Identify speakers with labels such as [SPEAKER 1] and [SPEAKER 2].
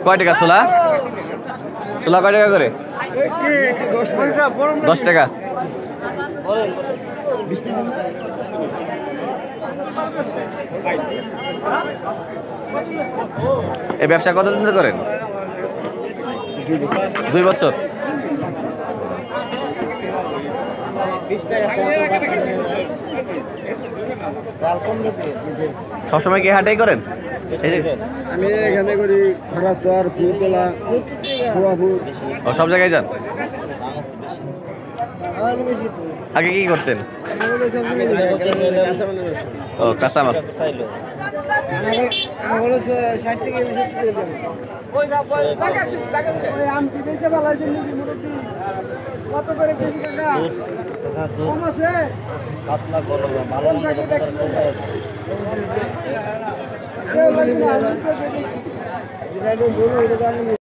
[SPEAKER 1] কয় টাকা ছোলা? ছোলা কয় টাকা করে? 10 টাকা। এই ব্যবসা কতদিন ধরে করেন? 2 বছর। সবসময় কি হাটেই করেন?
[SPEAKER 2] আমি এখানে করি খরাচর, ফুলতলা, সোয়াপুর।
[SPEAKER 1] ও সব জায়গায় যান? আগে কি করতেন? ও কাঁচামাল।
[SPEAKER 2] কত করে কেজি টাকা? কম আছে? ভালো